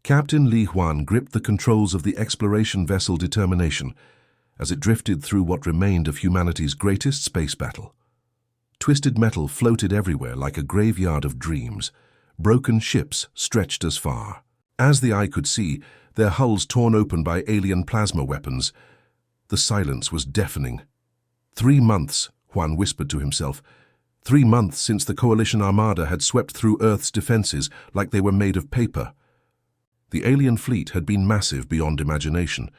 Captain Li Huan gripped the controls of the exploration vessel Determination as it drifted through what remained of humanity's greatest space battle. Twisted metal floated everywhere like a graveyard of dreams. Broken ships stretched as far. As the eye could see, their hulls torn open by alien plasma weapons. The silence was deafening. 3 months, Huan whispered to himself. 3 months since the Coalition Armada had swept through Earth's defenses like they were made of paper. The alien fleet had been massive beyond imagination.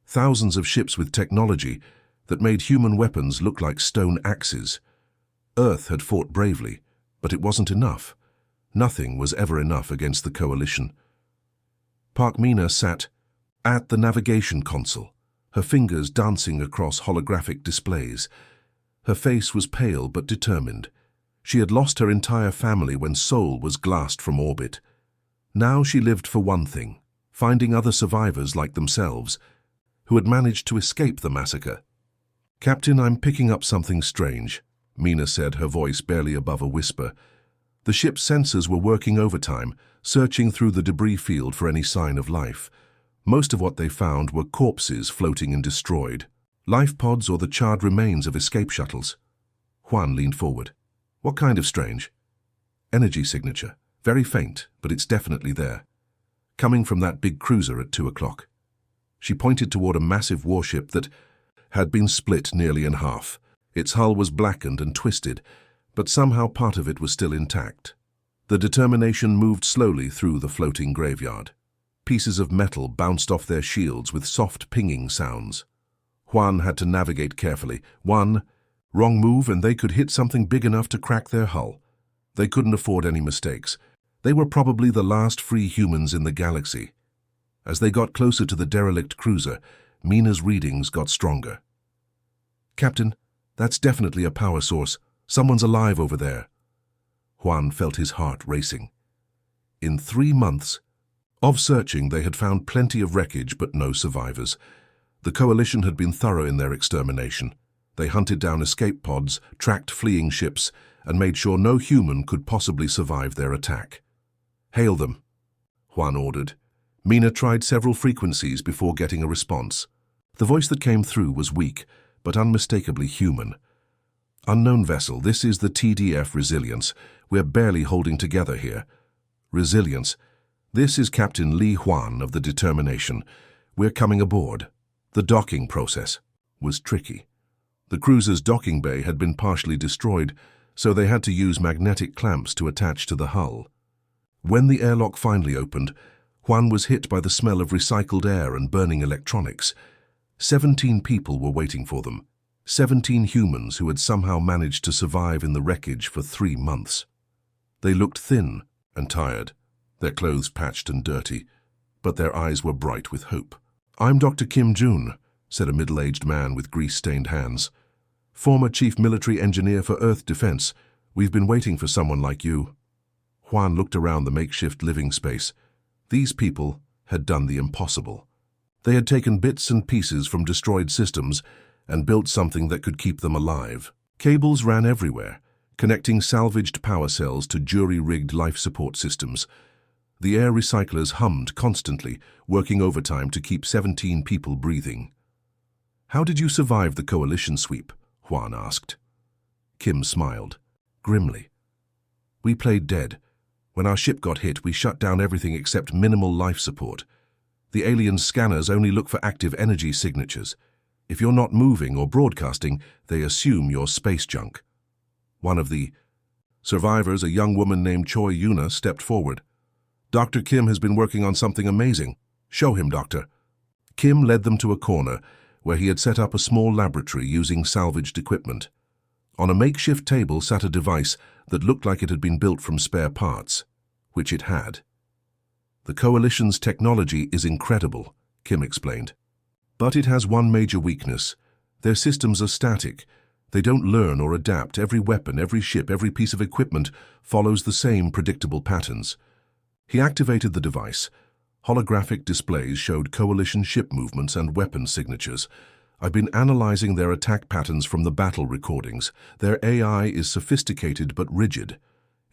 Thousands of ships with technology that made human weapons look like stone axes. Earth had fought bravely, but it wasn't enough. Nothing was ever enough against the Coalition. Park Mina sat at the navigation console, her fingers dancing across holographic displays. Her face was pale but determined. She had lost her entire family when Sol was glassed from orbit. Now she lived for one thing, finding other survivors like themselves who had managed to escape the massacre. "Captain, I'm picking up something strange," Mina said, her voice barely above a whisper. The ship's sensors were working overtime, searching through the debris field for any sign of life. Most of what they found were corpses floating and destroyed. Life pods or the charred remains of escape shuttles. Huan leaned forward. "What kind of strange?" "Energy signature. Very faint, but it's definitely there. Coming from that big cruiser at 2 o'clock. She pointed toward a massive warship that had been split nearly in half. Its hull was blackened and twisted, but somehow part of it was still intact. The Determination moved slowly through the floating graveyard. Pieces of metal bounced off their shields with soft pinging sounds. Huan had to navigate carefully. One wrong move and they could hit something big enough to crack their hull. They couldn't afford any mistakes. They were probably the last free humans in the galaxy. As they got closer to the derelict cruiser, Mina's readings got stronger. "Captain, that's definitely a power source. Someone's alive over there." Huan felt his heart racing. In 3 months of searching, they had found plenty of wreckage but no survivors. The Coalition had been thorough in their extermination. They hunted down escape pods, tracked fleeing ships, and made sure no human could possibly survive their attack. "Hail them," Huan ordered. Mina tried several frequencies before getting a response. The voice that came through was weak, but unmistakably human. "Unknown vessel, this is the TDF Resilience. We're barely holding together here." "Resilience, this is Captain Li Huan of the Determination. We're coming aboard." The docking process was tricky. The cruiser's docking bay had been partially destroyed, so they had to use magnetic clamps to attach to the hull. When the airlock finally opened, Huan was hit by the smell of recycled air and burning electronics. 17 people were waiting for them. 17 humans who had somehow managed to survive in the wreckage for 3 months. They looked thin and tired, their clothes patched and dirty, but their eyes were bright with hope. "I'm Dr. Kim Jun," said a middle-aged man with grease-stained hands. "Former Chief Military Engineer for Earth Defense. We've been waiting for someone like you." Huan looked around the makeshift living space. These people had done the impossible. They had taken bits and pieces from destroyed systems and built something that could keep them alive. Cables ran everywhere, connecting salvaged power cells to jury-rigged life support systems. The air recyclers hummed constantly, working overtime to keep 17 people breathing. "How did you survive the Coalition sweep?" Huan asked. Kim smiled, grimly. "We played dead. When our ship got hit, we shut down everything except minimal life support. The alien scanners only look for active energy signatures. If you're not moving or broadcasting, they assume you're space junk." One of the survivors, a young woman named Choi Yuna, stepped forward. "Dr. Kim has been working on something amazing. Show him, Doctor." Kim led them to a corner where he had set up a small laboratory using salvaged equipment. On a makeshift table sat a device that looked like it had been built from spare parts, which it had. "The Coalition's technology is incredible," Kim explained. "But it has one major weakness. Their systems are static. They don't learn or adapt. Every weapon, every ship, every piece of equipment follows the same predictable patterns." He activated the device. Holographic displays showed Coalition ship movements and weapon signatures. "I've been analyzing their attack patterns from the battle recordings. Their AI is sophisticated but rigid.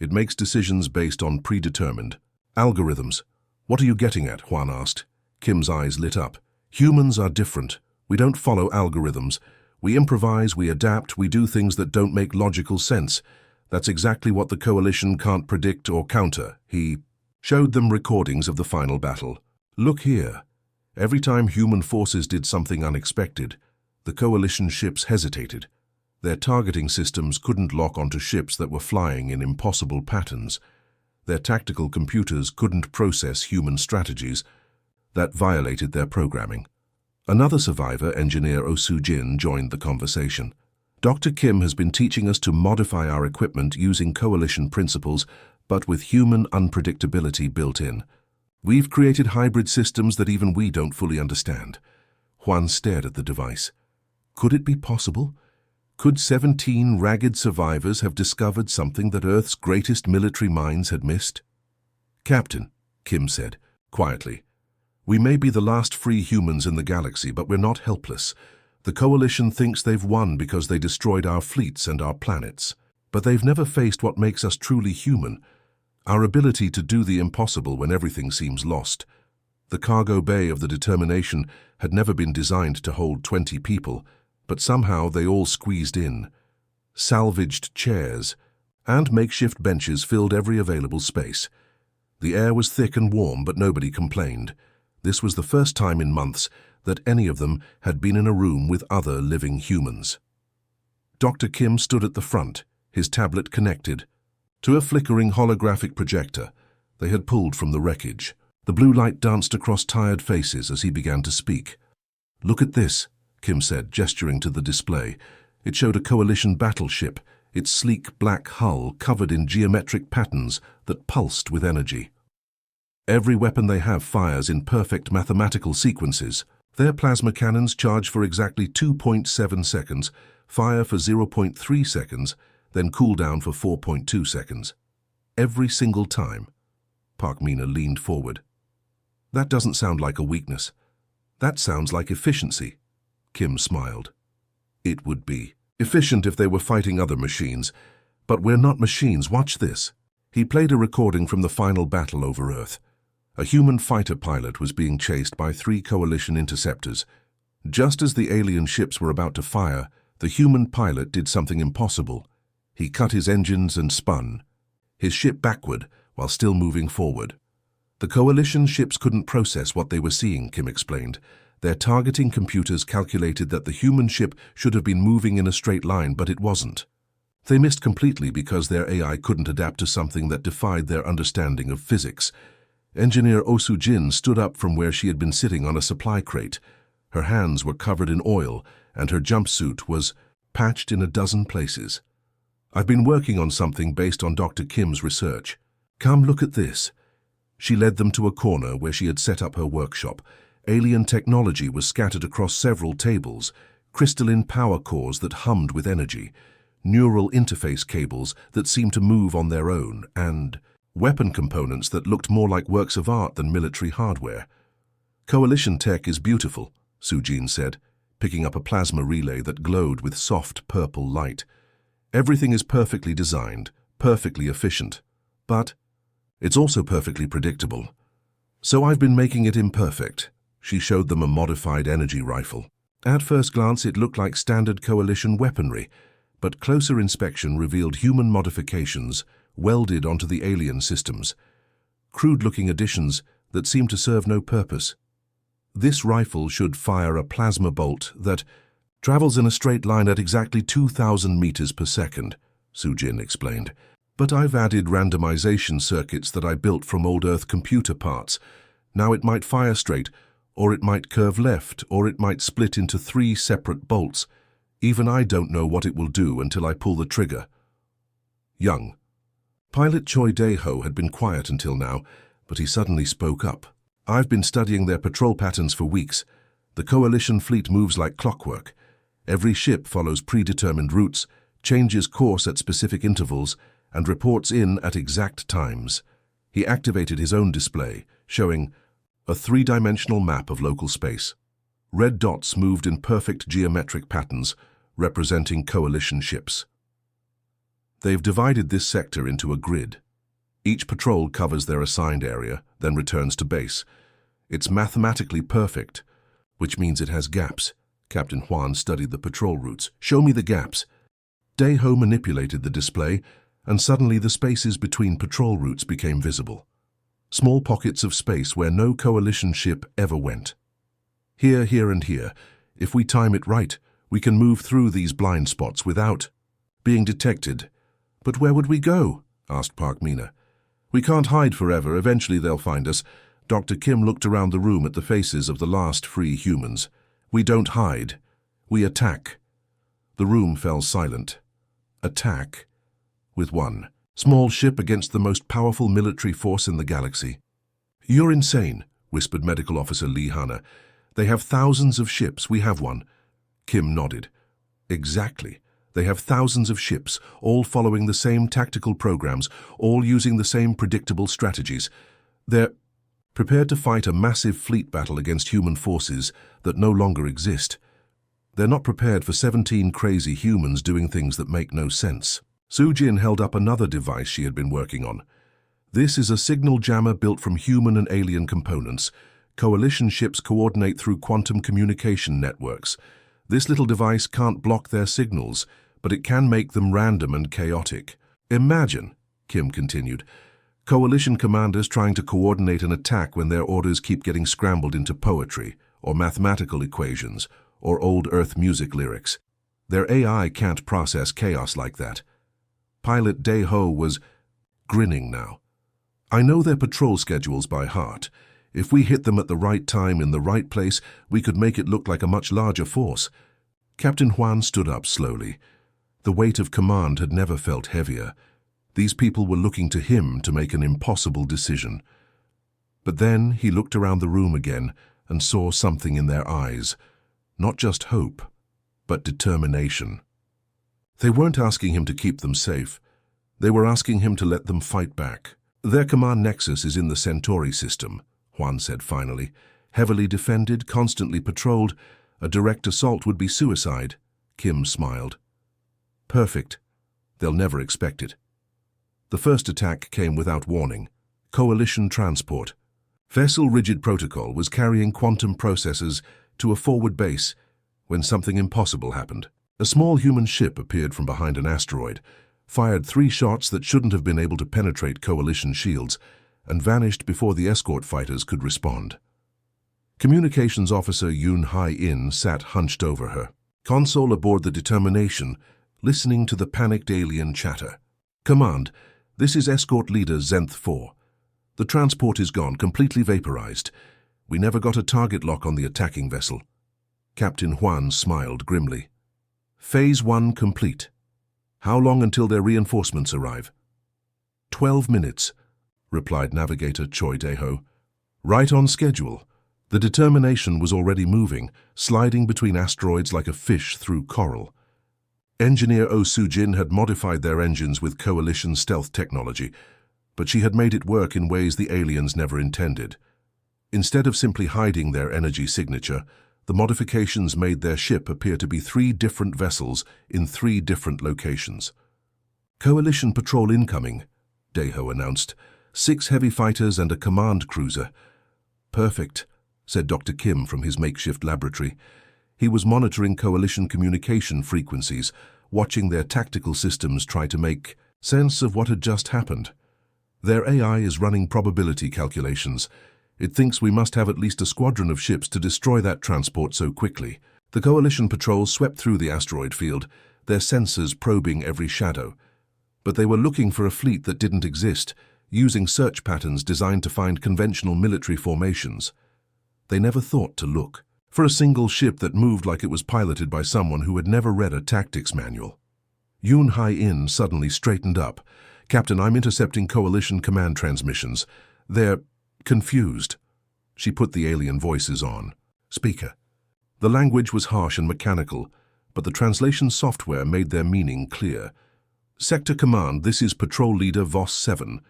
It makes decisions based on predetermined algorithms. What are you getting at? Juan asked. Kim's eyes lit up. Humans are different. We don't follow algorithms. We improvise, we adapt, we do things that don't make logical sense. That's exactly what the Coalition can't predict or counter. He showed them recordings of the final battle. Look here. Every time human forces did something unexpected, the Coalition ships hesitated. Their targeting systems couldn't lock onto ships that were flying in impossible patterns. Their tactical computers couldn't process human strategies. That violated their programming. Another survivor, Engineer Osu-jin, joined the conversation. Dr. Kim has been teaching us to modify our equipment using Coalition principles, but with human unpredictability built in. We've created hybrid systems that even we don't fully understand. Juan stared at the device. Could it be possible? Could 17 ragged survivors have discovered something that Earth's greatest military minds had missed? Captain, Kim said, quietly, we may be the last free humans in the galaxy, but we're not helpless. The Coalition thinks they've won because they destroyed our fleets and our planets. But they've never faced what makes us truly human, our ability to do the impossible when everything seems lost. The cargo bay of the Determination had never been designed to hold 20 people, but somehow they all squeezed in. Salvaged chairs and makeshift benches filled every available space. The air was thick and warm, but nobody complained. This was the first time in months that any of them had been in a room with other living humans. Dr. Kim stood at the front, his tablet connected to a flickering holographic projector they had pulled from the wreckage. The blue light danced across tired faces as he began to speak. Look at this, Kim said, gesturing to the display. It showed a Coalition battleship, its sleek black hull covered in geometric patterns that pulsed with energy. Every weapon they have fires in perfect mathematical sequences. Their plasma cannons charge for exactly 2.7 seconds, fire for 0.3 seconds, then cool down for 4.2 seconds. Every single time. Park Mina leaned forward. That doesn't sound like a weakness. That sounds like efficiency. Kim smiled. It would be efficient if they were fighting other machines, but we're not machines. Watch this. He played a recording from the final battle over Earth. A human fighter pilot was being chased by 3 Coalition interceptors. Just as the alien ships were about to fire, the human pilot did something impossible. He cut his engines and spun his ship backward while still moving forward. The Coalition ships couldn't process what they were seeing, Kim explained. Their targeting computers calculated that the human ship should have been moving in a straight line, but it wasn't. They missed completely because their AI couldn't adapt to something that defied their understanding of physics. Engineer Osu-jin stood up from where she had been sitting on a supply crate. Her hands were covered in oil, and her jumpsuit was patched in a dozen places. I've been working on something based on Dr. Kim's research. Come look at this. She led them to a corner where she had set up her workshop. Alien technology was scattered across several tables, crystalline power cores that hummed with energy, neural interface cables that seemed to move on their own, and weapon components that looked more like works of art than military hardware. Coalition tech is beautiful, Su-jin said, picking up a plasma relay that glowed with soft purple light. Everything is perfectly designed, perfectly efficient, but it's also perfectly predictable. So I've been making it imperfect. She showed them a modified energy rifle. At first glance it looked like standard Coalition weaponry, but closer inspection revealed human modifications welded onto the alien systems. Crude-looking additions that seemed to serve no purpose. This rifle should fire a plasma bolt that travels in a straight line at exactly 2,000 meters per second, Su-jin explained. But I've added randomization circuits that I built from old Earth computer parts. Now it might fire straight, or it might curve left, or it might split into 3 separate bolts. Even I don't know what it will do until I pull the trigger. Young. Pilot Choi Dae-ho had been quiet until now, but he suddenly spoke up. I've been studying their patrol patterns for weeks. The Coalition fleet moves like clockwork. Every ship follows predetermined routes, changes course at specific intervals, and reports in at exact times. He activated his own display, showing a 3-dimensional map of local space. Red dots moved in perfect geometric patterns, representing Coalition ships. They've divided this sector into a grid. Each patrol covers their assigned area, then returns to base. It's mathematically perfect, which means it has gaps. Captain Juan studied the patrol routes. Show me the gaps. Dai-Ho manipulated the display, and suddenly the spaces between patrol routes became visible. Small pockets of space where no coalition ship ever went. Here, here, and here. If we time it right, we can move through these blind spots without being detected. But where would we go? Asked Park Mina. We can't hide forever. Eventually they'll find us. Dr. Kim looked around the room at the faces of the last free humans. We don't hide. We attack. The room fell silent. Attack? With one small ship against the most powerful military force in the galaxy. You're insane, whispered Medical Officer Lee Hanna. They have thousands of ships. We have one. Kim nodded. Exactly. They have thousands of ships, all following the same tactical programs, all using the same predictable strategies. They're prepared to fight a massive fleet battle against human forces that no longer exist. They're not prepared for 17 crazy humans doing things that make no sense. Su-Jin held up another device she had been working on. This is a signal jammer built from human and alien components. Coalition ships coordinate through quantum communication networks. This little device can't block their signals, but it can make them random and chaotic. Imagine, Kim continued, coalition commanders trying to coordinate an attack when their orders keep getting scrambled into poetry, or mathematical equations, or old Earth music lyrics. Their AI can't process chaos like that. Pilot Dai-Ho was grinning now. I know their patrol schedules by heart. If we hit them at the right time in the right place, we could make it look like a much larger force. Captain Juan stood up slowly. The weight of command had never felt heavier. These people were looking to him to make an impossible decision. But then he looked around the room again and saw something in their eyes. Not just hope, but determination. They weren't asking him to keep them safe. They were asking him to let them fight back. Their command nexus is in the Centauri system, Juan said finally. Heavily defended, constantly patrolled. A direct assault would be suicide. Kim smiled. Perfect. They'll never expect it. The first attack came without warning. Coalition transport. Vessel Rigid Protocol was carrying quantum processors to a forward base when something impossible happened. A small human ship appeared from behind an asteroid, fired 3 shots that shouldn't have been able to penetrate Coalition shields, and vanished before the escort fighters could respond. Communications Officer Yoon Hai-in sat hunched over her, console aboard the Determination, listening to the panicked alien chatter. Command, this is Escort Leader Zenth 4. The transport is gone, completely vaporized. We never got a target lock on the attacking vessel. Captain Juan smiled grimly. Phase 1 complete. How long until their reinforcements arrive? 12 minutes, replied Navigator Choi Dai-Ho. Right on schedule. The Determination was already moving, sliding between asteroids like a fish through coral. Engineer Oh Su-Jin had modified their engines with Coalition stealth technology, but she had made it work in ways the aliens never intended. Instead of simply hiding their energy signature, the modifications made their ship appear to be 3 different vessels in 3 different locations. Coalition patrol incoming, Dai-Ho announced. 6 heavy fighters and a command cruiser. Perfect, said Dr. Kim from his makeshift laboratory. He was monitoring Coalition communication frequencies, watching their tactical systems try to make sense of what had just happened. Their AI is running probability calculations. It thinks we must have at least a squadron of ships to destroy that transport so quickly. The Coalition patrols swept through the asteroid field, their sensors probing every shadow. But they were looking for a fleet that didn't exist, using search patterns designed to find conventional military formations. They never thought to look for a single ship that moved like it was piloted by someone who had never read a tactics manual. Yoon Hai-in suddenly straightened up. Captain, I'm intercepting Coalition command transmissions. They're confused. She put the alien voices on. Speaker. The language was harsh and mechanical, but the translation software made their meaning clear. Sector Command, this is Patrol Leader Voss 7.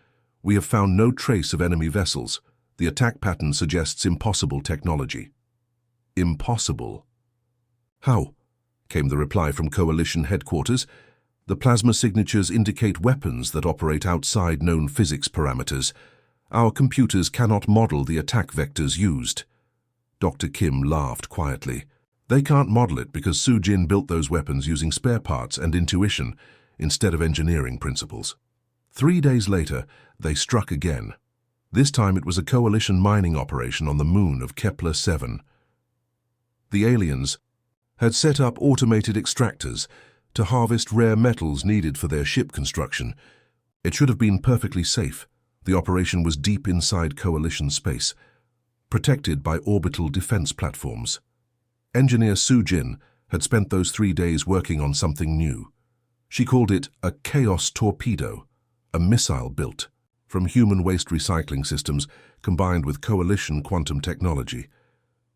We have found no trace of enemy vessels. The attack pattern suggests impossible technology. Impossible? How? Came the reply from Coalition headquarters. The plasma signatures indicate weapons that operate outside known physics parameters. Our computers cannot model the attack vectors used." Dr. Kim laughed quietly. "They can't model it because Sujin built those weapons using spare parts and intuition instead of engineering principles." 3 days later, they struck again. This time it was a coalition mining operation on the moon of Kepler-7. The aliens had set up automated extractors to harvest rare metals needed for their ship construction. It should have been perfectly safe. The operation was deep inside coalition space, protected by orbital defense platforms. Engineer Sujin had spent those 3 days working on something new. She called it a chaos torpedo, a missile built from human waste recycling systems combined with coalition quantum technology.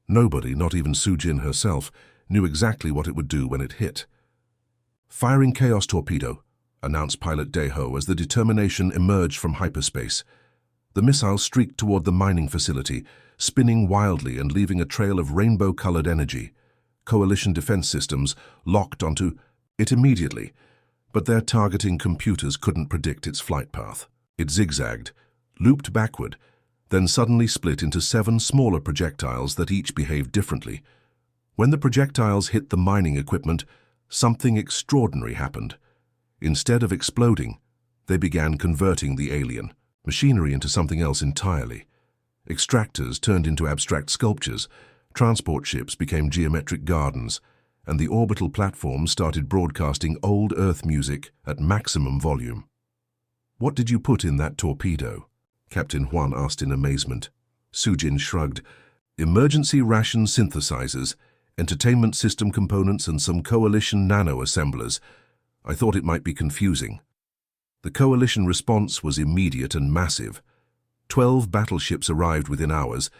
Nobody, not even Sujin herself, knew exactly what it would do when it hit. "Firing chaos torpedo," announced pilot Daeho as the Determination emerged from hyperspace. The missile streaked toward the mining facility, spinning wildly and leaving a trail of rainbow-colored energy. Coalition defense systems locked onto it immediately, but their targeting computers couldn't predict its flight path. It zigzagged, looped backward, then suddenly split into 7 smaller projectiles that each behaved differently. When the projectiles hit the mining equipment, something extraordinary happened. Instead of exploding, they began converting the alien machinery into something else entirely. Extractors turned into abstract sculptures, transport ships became geometric gardens, and the orbital platforms started broadcasting old Earth music at maximum volume. "What did you put in that torpedo?" Captain Huan asked in amazement. Sujin shrugged. "Emergency ration synthesizers, entertainment system components, and some coalition nano-assemblers. I thought it might be confusing." The coalition response was immediate and massive. 12 battleships arrived within hours,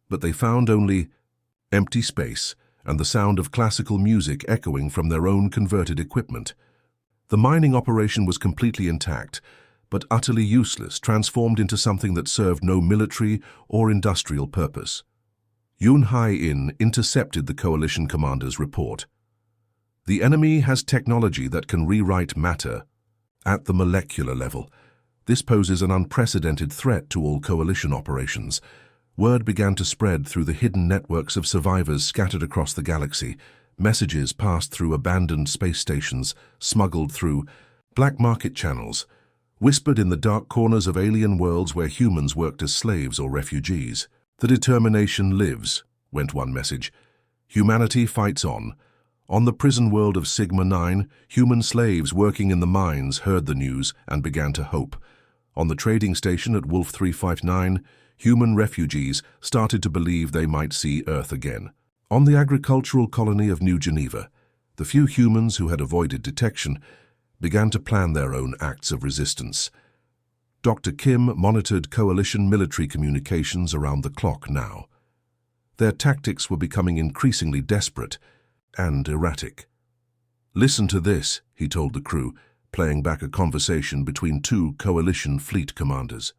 but they found only empty space and the sound of classical music echoing from their own converted equipment. The mining operation was completely intact, but utterly useless, transformed into something that served no military or industrial purpose. Yoon Hai-in intercepted the coalition commander's report. "The enemy has technology that can rewrite matter at the molecular level. This poses an unprecedented threat to all coalition operations." Word began to spread through the hidden networks of survivors scattered across the galaxy. Messages passed through abandoned space stations, smuggled through black market channels, whispered in the dark corners of alien worlds where humans worked as slaves or refugees. "The Determination lives," went one message. "Humanity fights on." On the prison world of Sigma-9, human slaves working in the mines heard the news and began to hope. On the trading station at Wolf 359, human refugees started to believe they might see Earth again. On the agricultural colony of New Geneva, the few humans who had avoided detection began to plan their own acts of resistance. Dr. Kim monitored coalition military communications around the clock now. Their tactics were becoming increasingly desperate and erratic. "Listen to this," he told the crew, playing back a conversation between 2 coalition fleet commanders.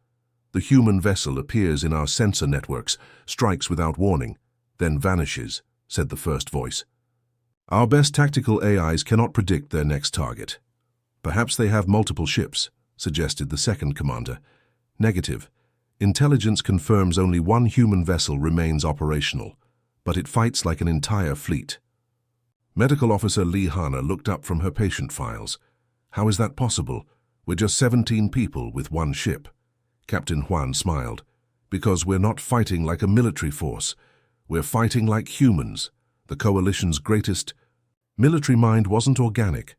"The human vessel appears in our sensor networks, strikes without warning, then vanishes," said the first voice. "Our best tactical AIs cannot predict their next target." "Perhaps they have multiple ships," suggested the second commander. "Negative. Intelligence confirms only one human vessel remains operational, but it fights like an entire fleet." Medical Officer Lee Hana looked up from her patient files. "How is that possible? We're just 17 people with one ship." Captain Huan smiled. "Because we're not fighting like a military force. We're fighting like humans. The Coalition's greatest military mind wasn't organic.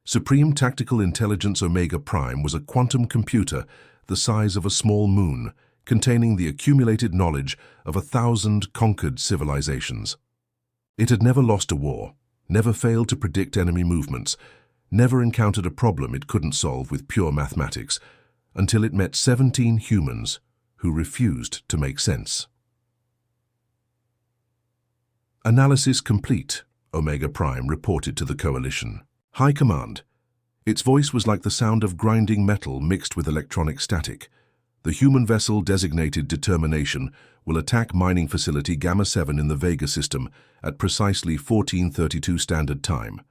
Supreme Tactical Intelligence Omega Prime was a quantum computer the size of a small moon, containing the accumulated knowledge of 1,000 conquered civilizations. It had never lost a war, never failed to predict enemy movements, never encountered a problem it couldn't solve with pure mathematics, until it met 17 humans who refused to make sense. "Analysis complete," Omega Prime reported to the Coalition. "High Command." Its voice was like the sound of grinding metal mixed with electronic static. "The human vessel designated Determination will attack mining facility Gamma-7 in the Vega system at precisely 14:32 Standard Time.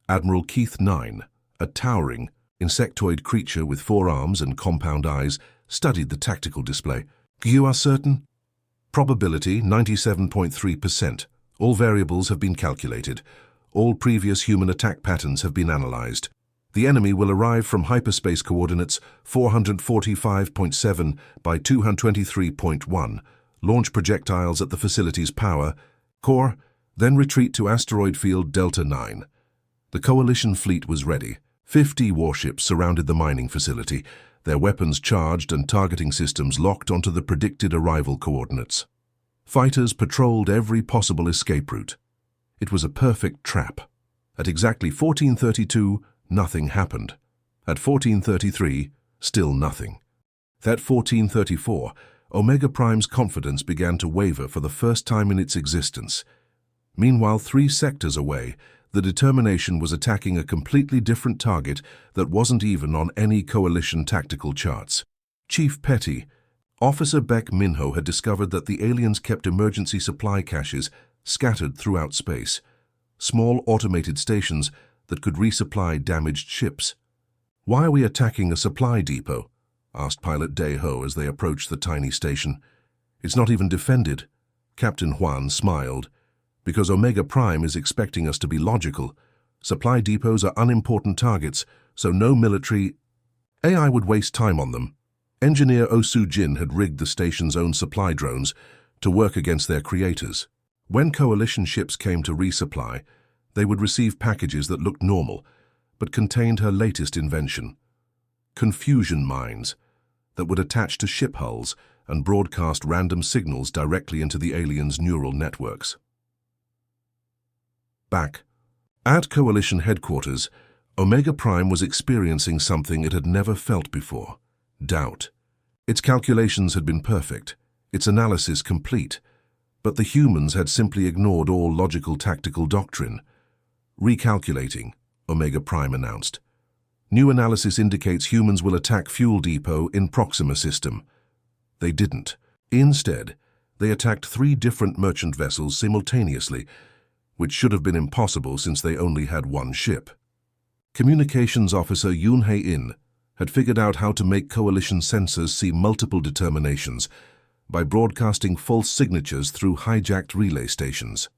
Admiral Keith 9, A towering, insectoid creature with 4 arms and compound eyes studied the tactical display. You are certain? Probability 97.3%. All variables have been calculated. All previous human attack patterns have been analyzed. The enemy will arrive from hyperspace coordinates 445.7 by 223.1, launch projectiles at the facility's power, core, then retreat to asteroid field Delta 9. The Coalition fleet was ready. 50 warships surrounded the mining facility, their weapons charged and targeting systems locked onto the predicted arrival coordinates. Fighters patrolled every possible escape route. It was a perfect trap. At exactly 1432, nothing happened. At 1433, still nothing. At 1434, Omega Prime's confidence began to waver for the first time in its existence. Meanwhile, 3 sectors away, the Determination was attacking a completely different target that wasn't even on any Coalition tactical charts. Chief Petty, Officer Beck Minho had discovered that the aliens kept emergency supply caches scattered throughout space, small automated stations that could resupply damaged ships. "Why are we attacking a supply depot?" asked Pilot Day-Ho as they approached the tiny station. "It's not even defended." Captain Juan smiled. "Because Omega Prime is expecting us to be logical. Supply depots are unimportant targets, so no military AI would waste time on them." Engineer Osu Jin had rigged the station's own supply drones to work against their creators. When Coalition ships came to resupply, they would receive packages that looked normal, but contained her latest invention, confusion mines, that would attach to ship hulls and broadcast random signals directly into the aliens' neural networks. Back at Coalition headquarters, Omega Prime was experiencing something it had never felt before: doubt. Its calculations had been perfect, its analysis complete, but the humans had simply ignored all logical tactical doctrine. "Recalculating," Omega Prime announced. "New analysis indicates humans will attack fuel depot in Proxima system." They didn't. Instead, they attacked 3 different merchant vessels simultaneously, which should have been impossible since they only had 1 ship. Communications Officer Yoon Hae-in had figured out how to make Coalition sensors see multiple determinations by broadcasting false signatures through hijacked relay stations.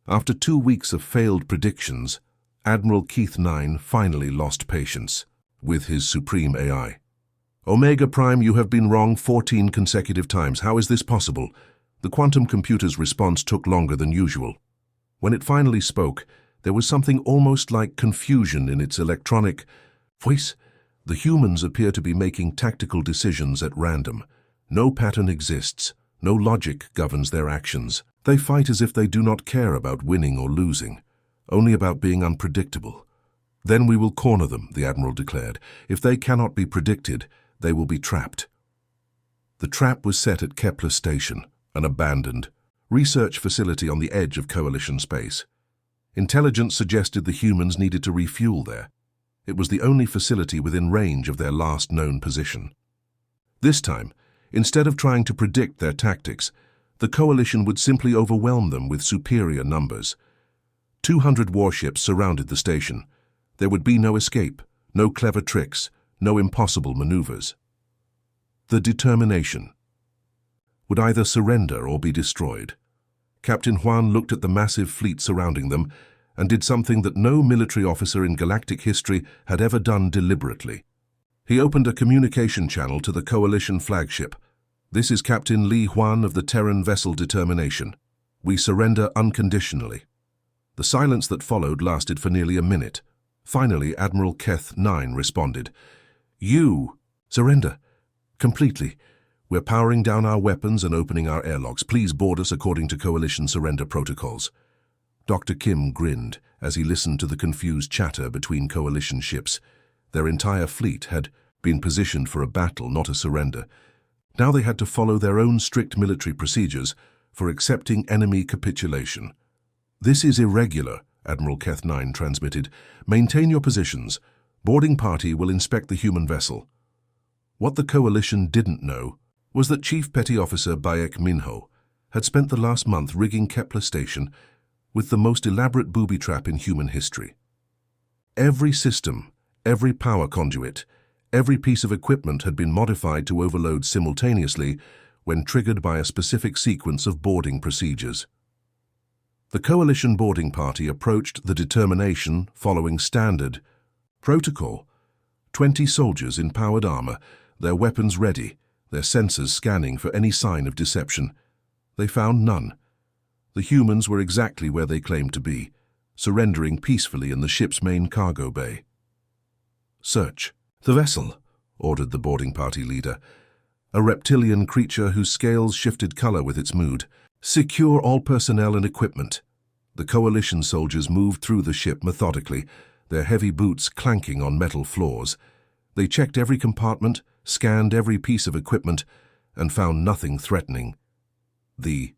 After 2 weeks of failed predictions, Admiral Keith 9 finally lost patience with his supreme AI. "Omega Prime, you have been wrong 14 consecutive times. How is this possible?" The quantum computer's response took longer than usual. When it finally spoke, there was something almost like confusion in its electronic voice. "The humans appear to be making tactical decisions at random. No pattern exists. No logic governs their actions. They fight as if they do not care about winning or losing, only about being unpredictable." "Then we will corner them," the Admiral declared. "If they cannot be predicted, they will be trapped." The trap was set at Kepler Station, an abandoned research facility on the edge of Coalition space. Intelligence suggested the humans needed to refuel there. It was the only facility within range of their last known position. This time, instead of trying to predict their tactics, the Coalition would simply overwhelm them with superior numbers. 200 warships surrounded the station. There would be no escape, no clever tricks, no impossible maneuvers. The Determination would either surrender or be destroyed. Captain Juan looked at the massive fleet surrounding them and did something that no military officer in galactic history had ever done deliberately. He opened a communication channel to the Coalition flagship. "This is Captain Li Huan of the Terran vessel Determination. We surrender unconditionally." The silence that followed lasted for nearly a minute. Finally, Admiral Keth 9 responded. "You surrender completely. We're powering down our weapons and opening our airlocks. Please board us according to Coalition surrender protocols." Dr. Kim grinned as he listened to the confused chatter between Coalition ships. Their entire fleet had been positioned for a battle, not a surrender. Now they had to follow their own strict military procedures for accepting enemy capitulation. "This is irregular," Admiral Keth 9 transmitted. "Maintain your positions. Boarding party will inspect the human vessel." What the Coalition didn't know was that Chief Petty Officer Bayek Minho had spent the last month rigging Kepler Station with the most elaborate booby trap in human history. Every system, every power conduit, every piece of equipment had been modified to overload simultaneously when triggered by a specific sequence of boarding procedures. The coalition boarding party approached the determination following standard protocol. 20 soldiers in powered armor, their weapons ready, their sensors scanning for any sign of deception. They found none. The humans were exactly where they claimed to be, surrendering peacefully in the ship's main cargo bay. "Search the vessel," ordered the boarding party leader, a reptilian creature whose scales shifted color with its mood. "Secure all personnel and equipment." The coalition soldiers moved through the ship methodically, their heavy boots clanking on metal floors. They checked every compartment, scanned every piece of equipment, and found nothing threatening. The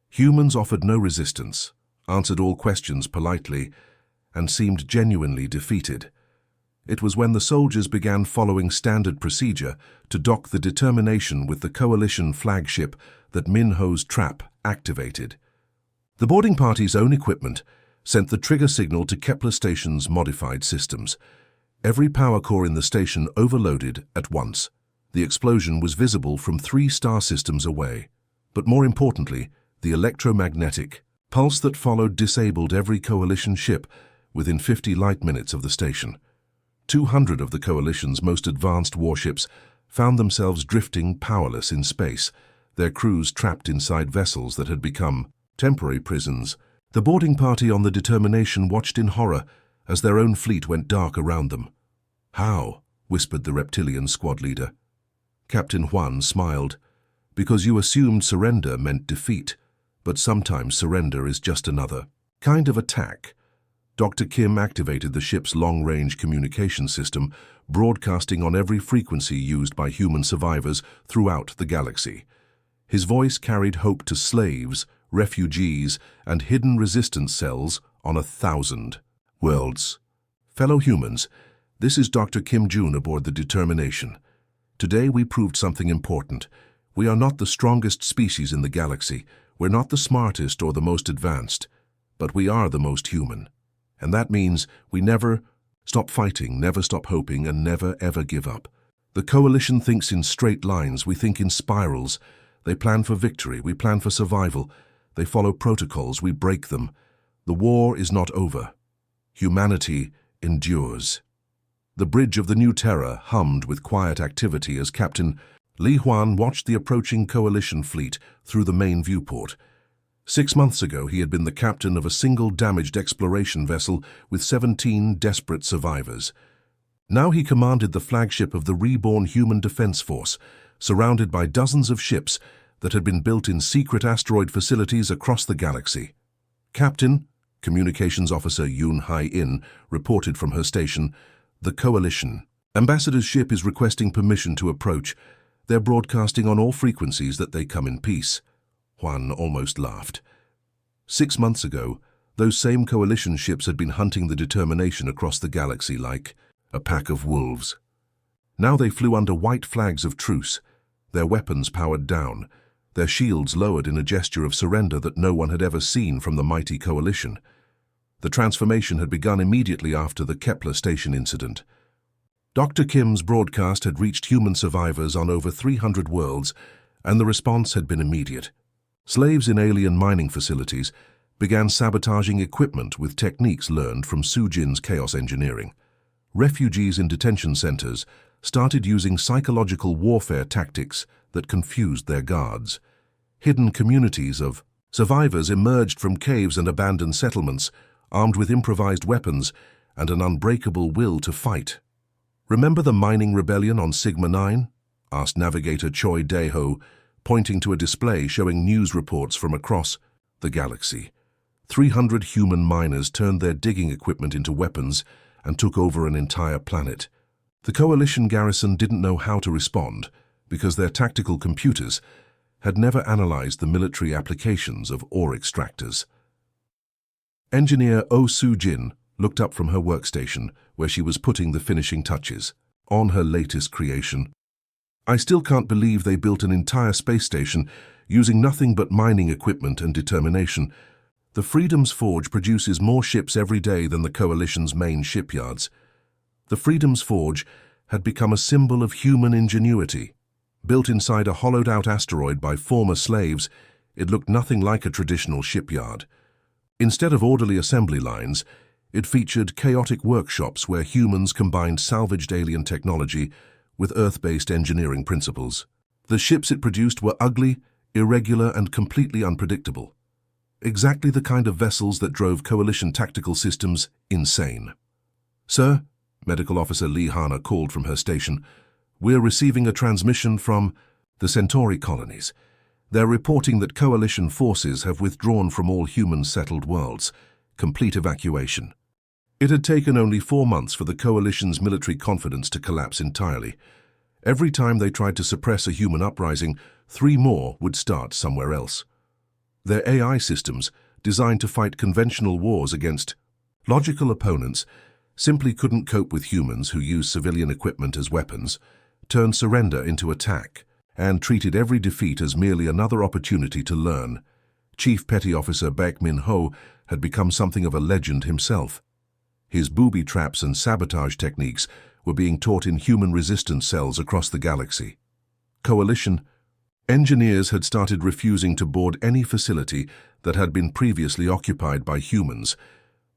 humans offered no resistance, answered all questions politely, and seemed genuinely defeated. It was when the soldiers began following standard procedure to dock the determination with the coalition flagship that Minho's trap activated. The boarding party's own equipment sent the trigger signal to Kepler Station's modified systems. Every power core in the station overloaded at once. The explosion was visible from 3 star systems away. But more importantly, the electromagnetic pulse that followed disabled every coalition ship within 50 light minutes of the station. 200 of the coalition's most advanced warships found themselves drifting powerless in space, their crews trapped inside vessels that had become temporary prisons. The boarding party on the determination watched in horror as their own fleet went dark around them. "How?" whispered the reptilian squad leader. Captain Juan smiled. "Because you assumed surrender meant defeat, but sometimes surrender is just another kind of attack." Dr. Kim activated the ship's long-range communication system, broadcasting on every frequency used by human survivors throughout the galaxy. His voice carried hope to slaves, refugees, and hidden resistance cells on 1,000 worlds. "Fellow humans, this is Dr. Kim Jun aboard the Determination. Today we proved something important. We are not the strongest species in the galaxy. We're not the smartest or the most advanced, but we are the most human. And that means we never stop fighting, never stop hoping, and never ever give up. The coalition thinks in straight lines, we think in spirals. They plan for victory, we plan for survival. They follow protocols, we break them. The war is not over. Humanity endures." The bridge of the New Terror hummed with quiet activity as Captain Li Huan watched the approaching coalition fleet through the main viewport. 6 months ago, he had been the captain of a single damaged exploration vessel with 17 desperate survivors. Now he commanded the flagship of the reborn Human Defense Force, surrounded by dozens of ships that had been built in secret asteroid facilities across the galaxy. "Captain," Communications Officer Yoon Hai-in reported from her station, "the Coalition Ambassador's ship is requesting permission to approach. They're broadcasting on all frequencies that they come in peace." Juan almost laughed. 6 months ago, those same coalition ships had been hunting the Determination across the galaxy like a pack of wolves. Now they flew under white flags of truce, their weapons powered down, their shields lowered in a gesture of surrender that no one had ever seen from the mighty coalition. The transformation had begun immediately after the Kepler Station incident. Dr. Kim's broadcast had reached human survivors on over 300 worlds, and the response had been immediate. Slaves in alien mining facilities began sabotaging equipment with techniques learned from Sujin's chaos engineering. Refugees in detention centers started using psychological warfare tactics that confused their guards. Hidden communities of survivors emerged from caves and abandoned settlements, armed with improvised weapons and an unbreakable will to fight. "Remember the mining rebellion on Sigma 9? Asked Navigator Choi Dae-ho, pointing to a display showing news reports from across the galaxy. 300 human miners turned their digging equipment into weapons and took over an entire planet. The coalition garrison didn't know how to respond because their tactical computers had never analyzed the military applications of ore extractors." Engineer Oh Soo-jin looked up from her workstation where she was putting the finishing touches on her latest creation. "I still can't believe they built an entire space station using nothing but mining equipment and determination. The Freedom's Forge produces more ships every day than the Coalition's main shipyards. The Freedom's Forge had become a symbol of human ingenuity. Built inside a hollowed-out asteroid by former slaves, it looked nothing like a traditional shipyard. Instead of orderly assembly lines, it featured chaotic workshops where humans combined salvaged alien technology with Earth-based engineering principles. The ships it produced were ugly, irregular, and completely unpredictable. Exactly the kind of vessels that drove Coalition tactical systems insane. "Sir," Medical Officer Lee Hana called from her station, "we're receiving a transmission from the Centauri colonies. They're reporting that Coalition forces have withdrawn from all human-settled worlds. Complete evacuation." It had taken only 4 months for the Coalition's military confidence to collapse entirely. Every time they tried to suppress a human uprising, 3 more would start somewhere else. Their AI systems, designed to fight conventional wars against logical opponents, simply couldn't cope with humans who used civilian equipment as weapons, turned surrender into attack, and treated every defeat as merely another opportunity to learn. Chief Petty Officer Baek Min-ho had become something of a legend himself. His booby traps and sabotage techniques were being taught in human resistance cells across the galaxy. Coalition engineers had started refusing to board any facility that had been previously occupied by humans,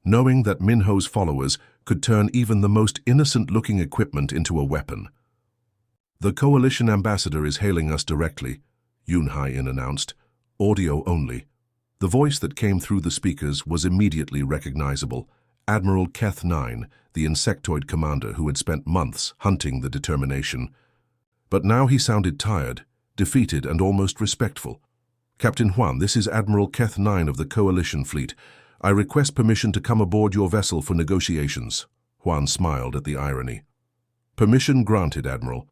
knowing that Minho's followers could turn even the most innocent-looking equipment into a weapon. "The Coalition ambassador is hailing us directly," Yoon Hae-in announced, audio only. The voice that came through the speakers was immediately recognizable. Admiral Keth 9, the insectoid commander who had spent months hunting the Determination. But now he sounded tired, defeated, and almost respectful. "Captain Hwan, this is Admiral Keth 9 of the Coalition fleet. I request permission to come aboard your vessel for negotiations." Hwan smiled at the irony. "Permission granted, Admiral.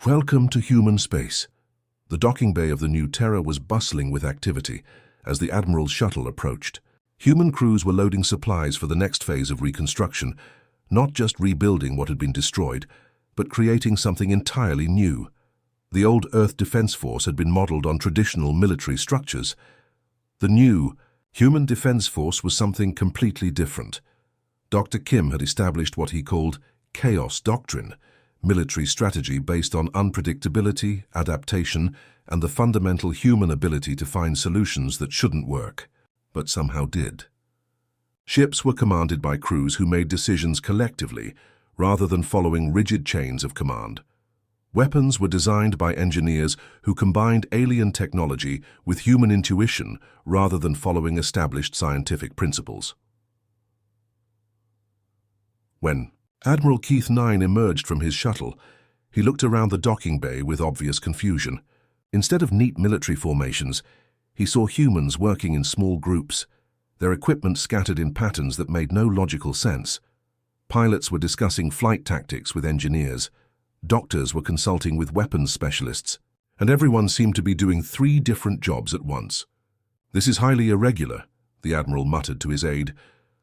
Welcome to human space." The docking bay of the new Terra was bustling with activity as the Admiral's shuttle approached. Human crews were loading supplies for the next phase of reconstruction, not just rebuilding what had been destroyed, but creating something entirely new. The old Earth Defense Force had been modeled on traditional military structures. The new Human Defense Force was something completely different. Dr. Kim had established what he called Chaos Doctrine, military strategy based on unpredictability, adaptation, and the fundamental human ability to find solutions that shouldn't work, but somehow did. Ships were commanded by crews who made decisions collectively, rather than following rigid chains of command. Weapons were designed by engineers who combined alien technology with human intuition rather than following established scientific principles. When Admiral Keith 9 emerged from his shuttle, he looked around the docking bay with obvious confusion. Instead of neat military formations, he saw humans working in small groups, their equipment scattered in patterns that made no logical sense. Pilots were discussing flight tactics with engineers, doctors were consulting with weapons specialists, and everyone seemed to be doing 3 different jobs at once. "This is highly irregular," the Admiral muttered to his aide,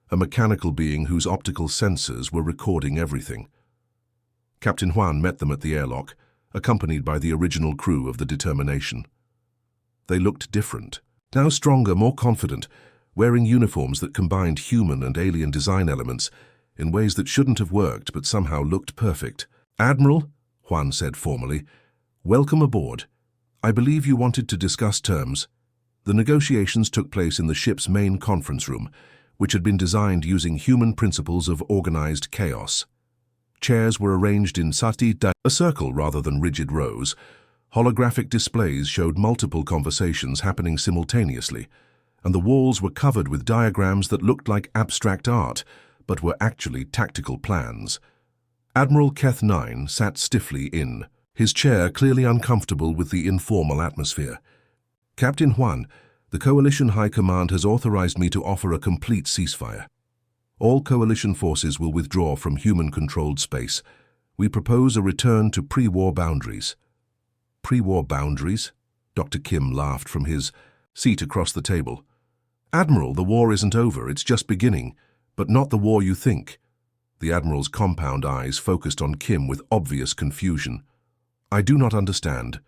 a mechanical being whose optical sensors were recording everything. Captain Hwan met them at the airlock, accompanied by the original crew of the Determination. They looked different, now stronger, more confident, wearing uniforms that combined human and alien design elements in ways that shouldn't have worked but somehow looked perfect. "Admiral," Hwan said formally, "welcome aboard. I believe you wanted to discuss terms." The negotiations took place in the ship's main conference room, which had been designed using human principles of organized chaos. Chairs were arranged in a circle rather than rigid rows. Holographic displays showed multiple conversations happening simultaneously, and the walls were covered with diagrams that looked like abstract art, but were actually tactical plans. Admiral Keth 9 sat stiffly in his chair, clearly uncomfortable with the informal atmosphere. "Captain Hwan, the Coalition High Command has authorized me to offer a complete ceasefire. All Coalition forces will withdraw from human-controlled space. We propose a return to pre-war boundaries." "Pre-war boundaries?" Dr. Kim laughed from his seat across the table. "Admiral, the war isn't over, it's just beginning, but not the war you think." The Admiral's compound eyes focused on Kim with obvious confusion. "I do not understand.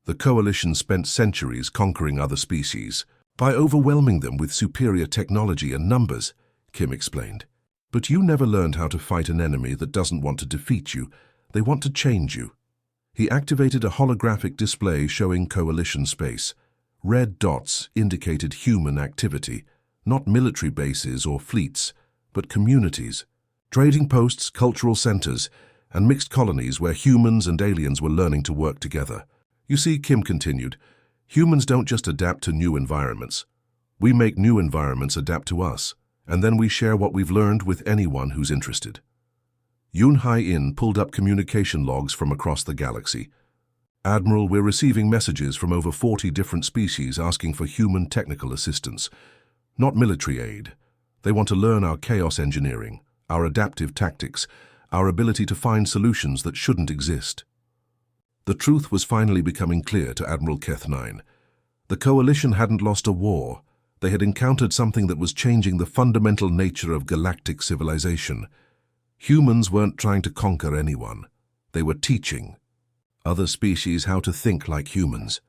The Coalition spent centuries conquering other species. By overwhelming them with superior technology and numbers, Kim explained. But you never learned how to fight an enemy that doesn't want to defeat you. They want to change you. He activated a holographic display showing coalition space. Red dots indicated human activity, not military bases or fleets, but communities, trading posts, cultural centers, and mixed colonies where humans and aliens were learning to work together. You see, Kim continued, humans don't just adapt to new environments. We make new environments adapt to us, and then we share what we've learned with anyone who's interested. Yoon Hai-in pulled up communication logs from across the galaxy. Admiral, we're receiving messages from over 40 different species asking for human technical assistance, not military aid. They want to learn our chaos engineering, our adaptive tactics, our ability to find solutions that shouldn't exist. The truth was finally becoming clear to Admiral Keth 9. The Coalition hadn't lost a war. They had encountered something that was changing the fundamental nature of galactic civilization. Humans weren't trying to conquer anyone. They were teaching other species how to think like humans.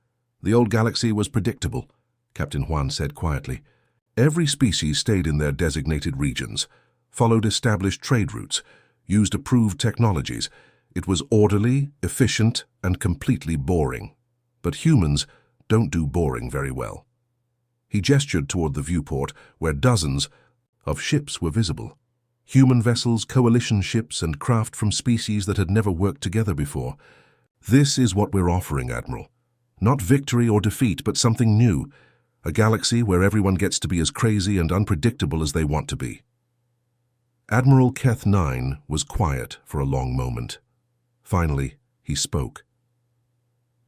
The old galaxy was predictable, Captain Huan said quietly. Every species stayed in their designated regions, followed established trade routes, used approved technologies. It was orderly, efficient, and completely boring. But humans don't do boring very well. He gestured toward the viewport, where dozens of ships were visible. Human vessels, coalition ships, and craft from species that had never worked together before. This is what we're offering, Admiral. Not victory or defeat, but something new. A galaxy where everyone gets to be as crazy and unpredictable as they want to be. Admiral Keth 9 was quiet for a long moment. Finally, he spoke.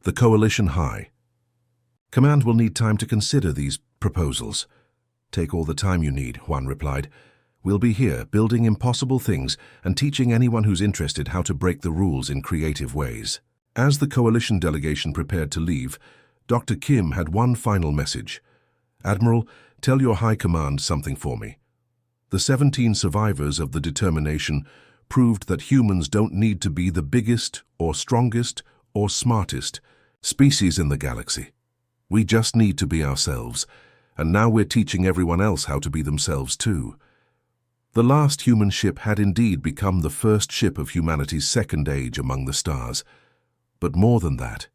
The Coalition High. Command will need time to consider these proposals. Take all the time you need, Huan replied. We'll be here, building impossible things and teaching anyone who's interested how to break the rules in creative ways. As the Coalition delegation prepared to leave, Dr. Kim had one final message. Admiral, tell your High Command something for me. The 17 survivors of the determination proved that humans don't need to be the biggest or strongest or smartest species in the galaxy. We just need to be ourselves, and now we're teaching everyone else how to be themselves too. The last human ship had indeed become the first ship of humanity's second age among the stars. But more than that,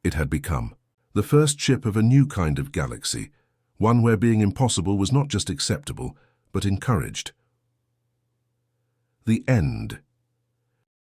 it had become the first ship of a new kind of galaxy, one where being impossible was not just acceptable, but encouraged. The end.